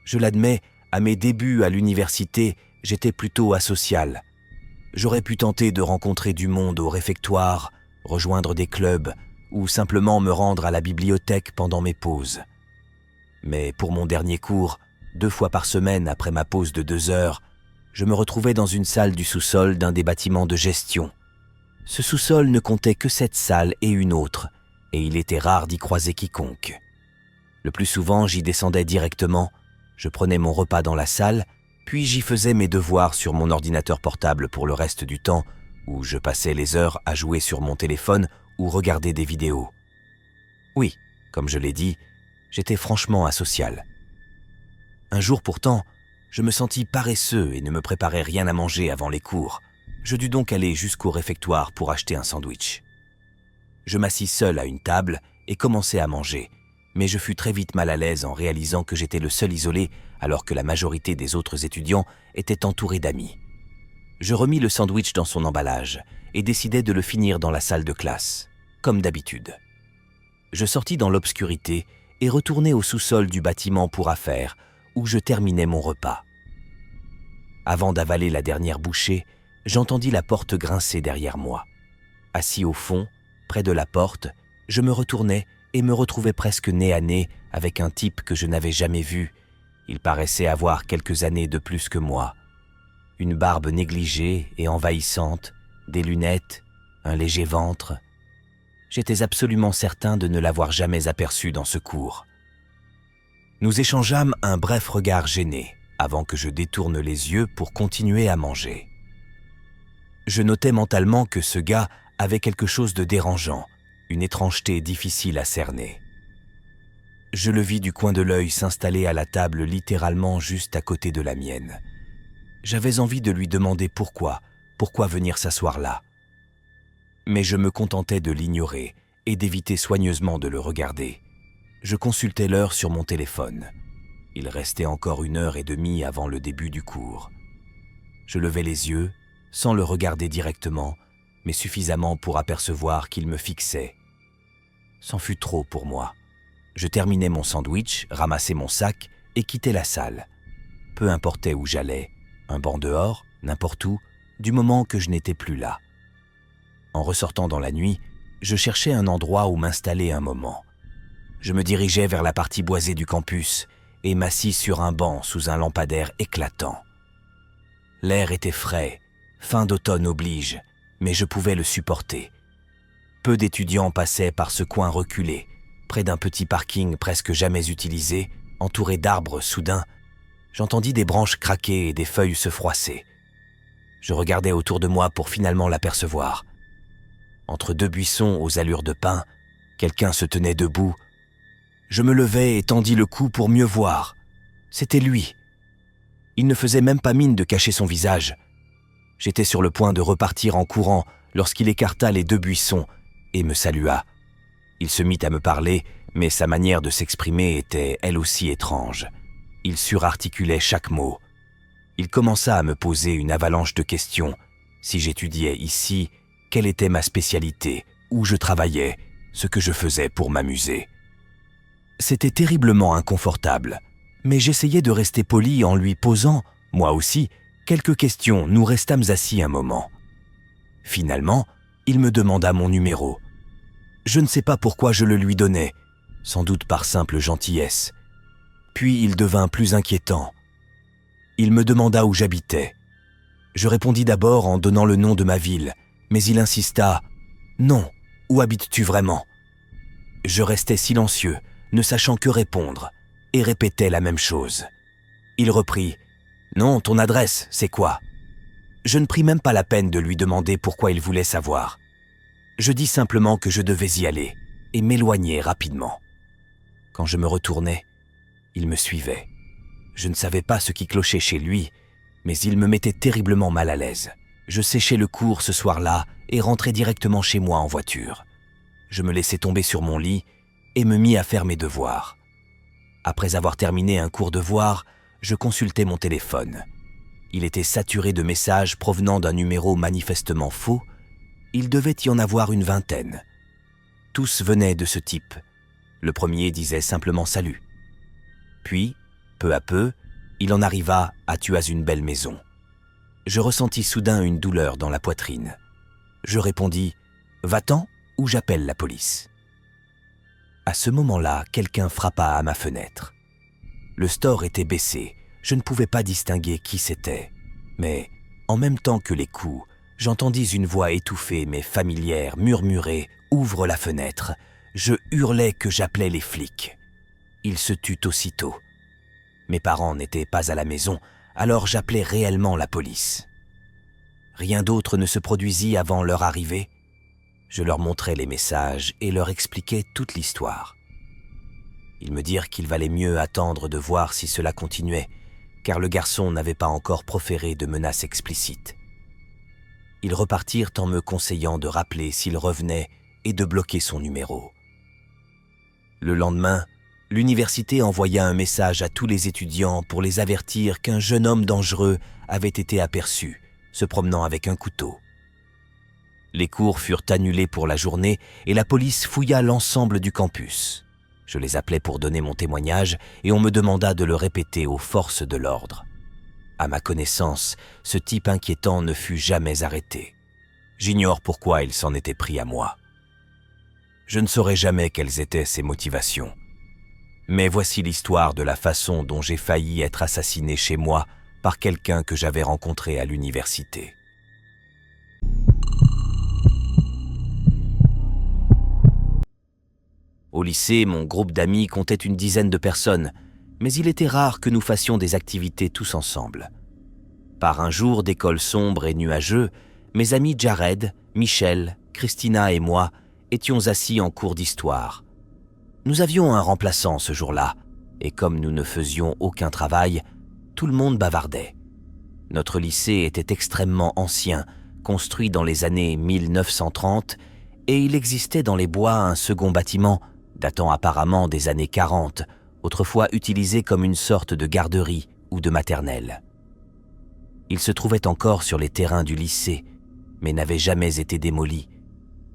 A: Je l'admets, à mes débuts à l'université, j'étais plutôt asocial. J'aurais pu tenter de rencontrer du monde au réfectoire, rejoindre des clubs ou simplement me rendre à la bibliothèque pendant mes pauses. Mais pour mon dernier cours, 2 fois par semaine après ma pause de 2 heures, je me retrouvais dans une salle du sous-sol d'un des bâtiments de gestion. Ce sous-sol ne comptait que cette salle et une autre, et il était rare d'y croiser quiconque. Le plus souvent, j'y descendais directement, je prenais mon repas dans la salle, puis j'y faisais mes devoirs sur mon ordinateur portable pour le reste du temps, où je passais les heures à jouer sur mon téléphone ou regarder des vidéos. Oui, comme je l'ai dit, j'étais franchement asocial. Un jour pourtant, je me sentis paresseux et ne me préparais rien à manger avant les cours. Je dus donc aller jusqu'au réfectoire pour acheter un sandwich. Je m'assis seul à une table et commençai à manger, mais je fus très vite mal à l'aise en réalisant que j'étais le seul isolé alors que la majorité des autres étudiants étaient entourés d'amis. Je remis le sandwich dans son emballage et décidai de le finir dans la salle de classe, comme d'habitude. Je sortis dans l'obscurité et retournai au sous-sol du bâtiment pour affaires, où je terminais mon repas. Avant d'avaler la dernière bouchée, j'entendis la porte grincer derrière moi. Assis au fond, près de la porte, je me retournai et me retrouvai presque nez à nez avec un type que je n'avais jamais vu. Il paraissait avoir quelques années de plus que moi. Une barbe négligée et envahissante, des lunettes, un léger ventre. J'étais absolument certain de ne l'avoir jamais aperçu dans ce cours. Nous échangeâmes un bref regard gêné, avant que je détourne les yeux pour continuer à manger. Je notais mentalement que ce gars avait quelque chose de dérangeant, une étrangeté difficile à cerner. Je le vis du coin de l'œil s'installer à la table littéralement juste à côté de la mienne. J'avais envie de lui demander pourquoi venir s'asseoir là. Mais je me contentais de l'ignorer et d'éviter soigneusement de le regarder. Je consultais l'heure sur mon téléphone. Il restait encore 1h30 avant le début du cours. Je levai les yeux, sans le regarder directement, mais suffisamment pour apercevoir qu'il me fixait. C'en fut trop pour moi. Je terminai mon sandwich, ramassai mon sac et quittai la salle. Peu importait où j'allais, un banc dehors, n'importe où, du moment que je n'étais plus là. En ressortant dans la nuit, je cherchais un endroit où m'installer un moment. Je me dirigeais vers la partie boisée du campus et m'assis sur un banc sous un lampadaire éclatant. L'air était frais, fin d'automne oblige, mais je pouvais le supporter. Peu d'étudiants passaient par ce coin reculé, près d'un petit parking presque jamais utilisé, entouré d'arbres soudain. J'entendis des branches craquer et des feuilles se froisser. Je regardais autour de moi pour finalement l'apercevoir. Entre deux buissons aux allures de pin, quelqu'un se tenait debout. Je me levai et tendis le cou pour mieux voir. C'était lui. Il ne faisait même pas mine de cacher son visage. J'étais sur le point de repartir en courant lorsqu'il écarta les deux buissons et me salua. Il se mit à me parler, mais sa manière de s'exprimer était elle aussi étrange. Il surarticulait chaque mot. Il commença à me poser une avalanche de questions. Si j'étudiais ici, quelle était ma spécialité, où je travaillais, ce que je faisais pour m'amuser. C'était terriblement inconfortable, mais j'essayais de rester poli en lui posant, moi aussi, quelques questions. Nous restâmes assis un moment. Finalement, il me demanda mon numéro. Je ne sais pas pourquoi je le lui donnais, sans doute par simple gentillesse. Puis il devint plus inquiétant. Il me demanda où j'habitais. Je répondis d'abord en donnant le nom de ma ville, mais il insista « Non, où habites-tu vraiment ?» Je restais silencieux, ne sachant que répondre, et répétais la même chose. Il reprit « Non, ton adresse, c'est quoi ?» Je ne pris même pas la peine de lui demander pourquoi il voulait savoir. Je dis simplement que je devais y aller, et m'éloignai rapidement. Quand je me retournai, il me suivait. Je ne savais pas ce qui clochait chez lui, mais il me mettait terriblement mal à l'aise. Je séchai le cours ce soir-là et rentrai directement chez moi en voiture. Je me laissai tomber sur mon lit et me mis à faire mes devoirs. Après avoir terminé un cours devoir, je consultai mon téléphone. Il était saturé de messages provenant d'un numéro manifestement faux. Il devait y en avoir une vingtaine. Tous venaient de ce type. Le premier disait simplement « Salut ». Puis, peu à peu, il en arriva à « Tu as une belle maison ». Je ressentis soudain une douleur dans la poitrine. Je répondis « Va-t'en ou j'appelle la police ». À ce moment-là, quelqu'un frappa à ma fenêtre. Le store était baissé, je ne pouvais pas distinguer qui c'était. Mais, en même temps que les coups, j'entendis une voix étouffée mais familière murmurer « Ouvre la fenêtre ». Je hurlai que j'appelais les flics. Il se tut aussitôt. Mes parents n'étaient pas à la maison, alors j'appelai réellement la police. Rien d'autre ne se produisit avant leur arrivée. Je leur montrai les messages et leur expliquai toute l'histoire. Ils me dirent qu'il valait mieux attendre de voir si cela continuait, car le garçon n'avait pas encore proféré de menaces explicites. Ils repartirent en me conseillant de rappeler s'il revenait et de bloquer son numéro. Le lendemain, l'université envoya un message à tous les étudiants pour les avertir qu'un jeune homme dangereux avait été aperçu, se promenant avec un couteau. Les cours furent annulés pour la journée et la police fouilla l'ensemble du campus. Je les appelai pour donner mon témoignage et on me demanda de le répéter aux forces de l'ordre. À ma connaissance, ce type inquiétant ne fut jamais arrêté. J'ignore pourquoi il s'en était pris à moi. Je ne saurai jamais quelles étaient ses motivations. Mais voici l'histoire de la façon dont j'ai failli être assassiné chez moi par quelqu'un que j'avais rencontré à l'université. Au lycée, mon groupe d'amis comptait une dizaine de personnes, mais il était rare que nous fassions des activités tous ensemble. Par un jour d'école sombre et nuageux, mes amis Jared, Michel, Christina et moi étions assis en cours d'histoire. Nous avions un remplaçant ce jour-là, et comme nous ne faisions aucun travail, tout le monde bavardait. Notre lycée était extrêmement ancien, construit dans les années 1930, et il existait dans les bois un second bâtiment, datant apparemment des années 40, autrefois utilisé comme une sorte de garderie ou de maternelle. Il se trouvait encore sur les terrains du lycée, mais n'avait jamais été démoli.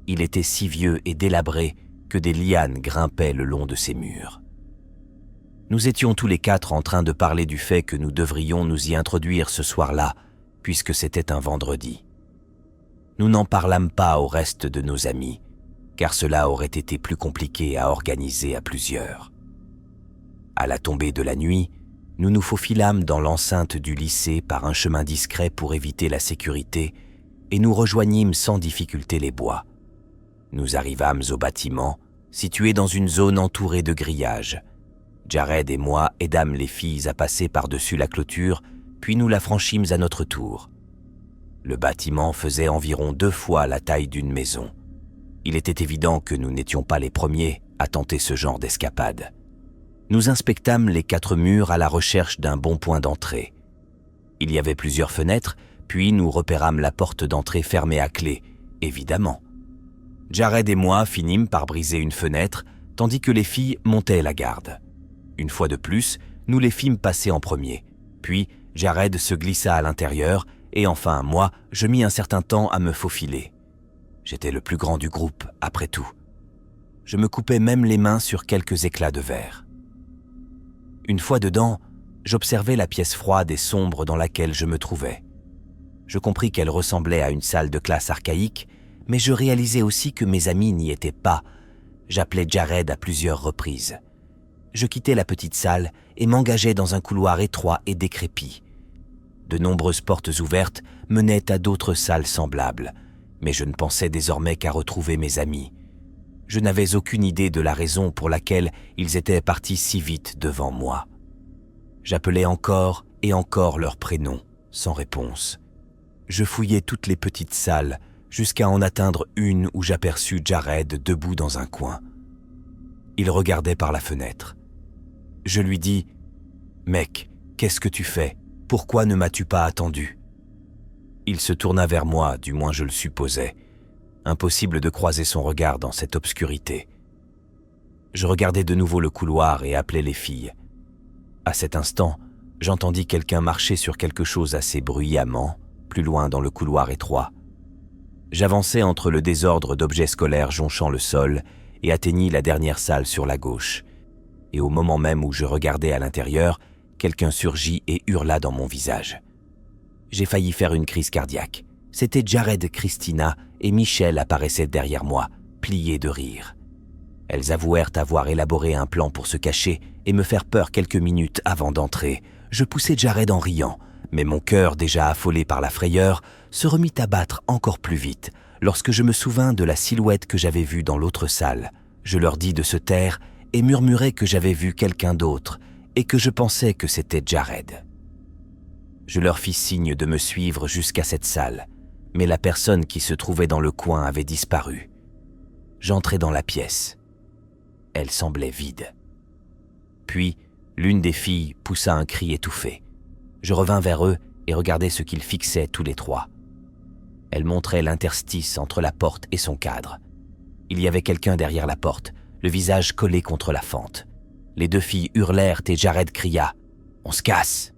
A: Il était si vieux et délabré que des lianes grimpaient le long de ses murs. Nous étions tous les quatre en train de parler du fait que nous devrions nous y introduire ce soir-là, puisque c'était un vendredi. Nous n'en parlâmes pas au reste de nos amis, car cela aurait été plus compliqué à organiser à plusieurs. À la tombée de la nuit, nous nous faufilâmes dans l'enceinte du lycée par un chemin discret pour éviter la sécurité et nous rejoignîmes sans difficulté les bois. Nous arrivâmes au bâtiment, situé dans une zone entourée de grillages. Jared et moi aidâmes les filles à passer par-dessus la clôture, puis nous la franchîmes à notre tour. Le bâtiment faisait environ 2 fois la taille d'une maison. Il était évident que nous n'étions pas les premiers à tenter ce genre d'escapade. Nous inspectâmes les 4 murs à la recherche d'un bon point d'entrée. Il y avait plusieurs fenêtres, puis nous repérâmes la porte d'entrée fermée à clé, évidemment. Jared et moi finîmes par briser une fenêtre, tandis que les filles montaient la garde. Une fois de plus, nous les fîmes passer en premier. Puis, Jared se glissa à l'intérieur, et enfin, moi, je mis un certain temps à me faufiler. J'étais le plus grand du groupe, après tout. Je me coupais même les mains sur quelques éclats de verre. Une fois dedans, j'observais la pièce froide et sombre dans laquelle je me trouvais. Je compris qu'elle ressemblait à une salle de classe archaïque, mais je réalisais aussi que mes amis n'y étaient pas. J'appelais Jared à plusieurs reprises. Je quittais la petite salle et m'engageais dans un couloir étroit et décrépit. De nombreuses portes ouvertes menaient à d'autres salles semblables, mais je ne pensais désormais qu'à retrouver mes amis. Je n'avais aucune idée de la raison pour laquelle ils étaient partis si vite devant moi. J'appelais encore et encore leurs prénoms, sans réponse. Je fouillais toutes les petites salles, jusqu'à en atteindre une où j'aperçus Jared debout dans un coin. Il regardait par la fenêtre. Je lui dis « Mec, qu'est-ce que tu fais? Pourquoi ne m'as-tu pas attendu ?» Il se tourna vers moi, du moins je le supposais. Impossible de croiser son regard dans cette obscurité. Je regardai de nouveau le couloir et appelai les filles. À cet instant, j'entendis quelqu'un marcher sur quelque chose assez bruyamment, plus loin dans le couloir étroit. J'avançai entre le désordre d'objets scolaires jonchant le sol et atteignis la dernière salle sur la gauche. Et au moment même où je regardais à l'intérieur, quelqu'un surgit et hurla dans mon visage. J'ai failli faire une crise cardiaque. C'était Jared, Christina et Michel apparaissaient derrière moi, pliés de rire. Elles avouèrent avoir élaboré un plan pour se cacher et me faire peur quelques minutes avant d'entrer. Je poussai Jared en riant, mais mon cœur, déjà affolé par la frayeur, se remit à battre encore plus vite lorsque je me souvins de la silhouette que j'avais vue dans l'autre salle. Je leur dis de se taire et murmurai que j'avais vu quelqu'un d'autre et que je pensais que c'était Jared. Je leur fis signe de me suivre jusqu'à cette salle, mais la personne qui se trouvait dans le coin avait disparu. J'entrai dans la pièce. Elle semblait vide. Puis, l'une des filles poussa un cri étouffé. Je revins vers eux et regardai ce qu'ils fixaient tous les 3. Elle montrait l'interstice entre la porte et son cadre. Il y avait quelqu'un derrière la porte, le visage collé contre la fente. Les 2 filles hurlèrent et Jared cria « On se casse !»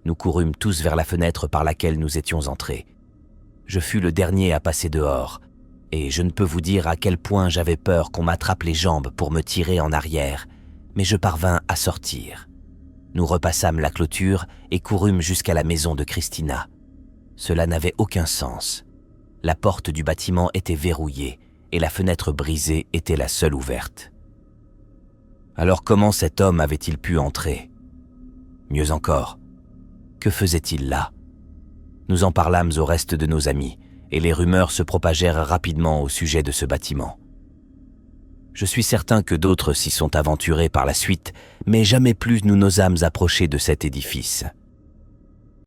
A: Nous courûmes tous vers la fenêtre par laquelle nous étions entrés. Je fus le dernier à passer dehors, et je ne peux vous dire à quel point j'avais peur qu'on m'attrape les jambes pour me tirer en arrière, mais je parvins à sortir. Nous repassâmes la clôture et courûmes jusqu'à la maison de Christina. Cela n'avait aucun sens. La porte du bâtiment était verrouillée et la fenêtre brisée était la seule ouverte. Alors comment cet homme avait-il pu entrer? Mieux encore, que faisait-il là? Nous en parlâmes au reste de nos amis, et les rumeurs se propagèrent rapidement au sujet de ce bâtiment. Je suis certain que d'autres s'y sont aventurés par la suite, mais jamais plus nous n'osâmes approcher de cet édifice.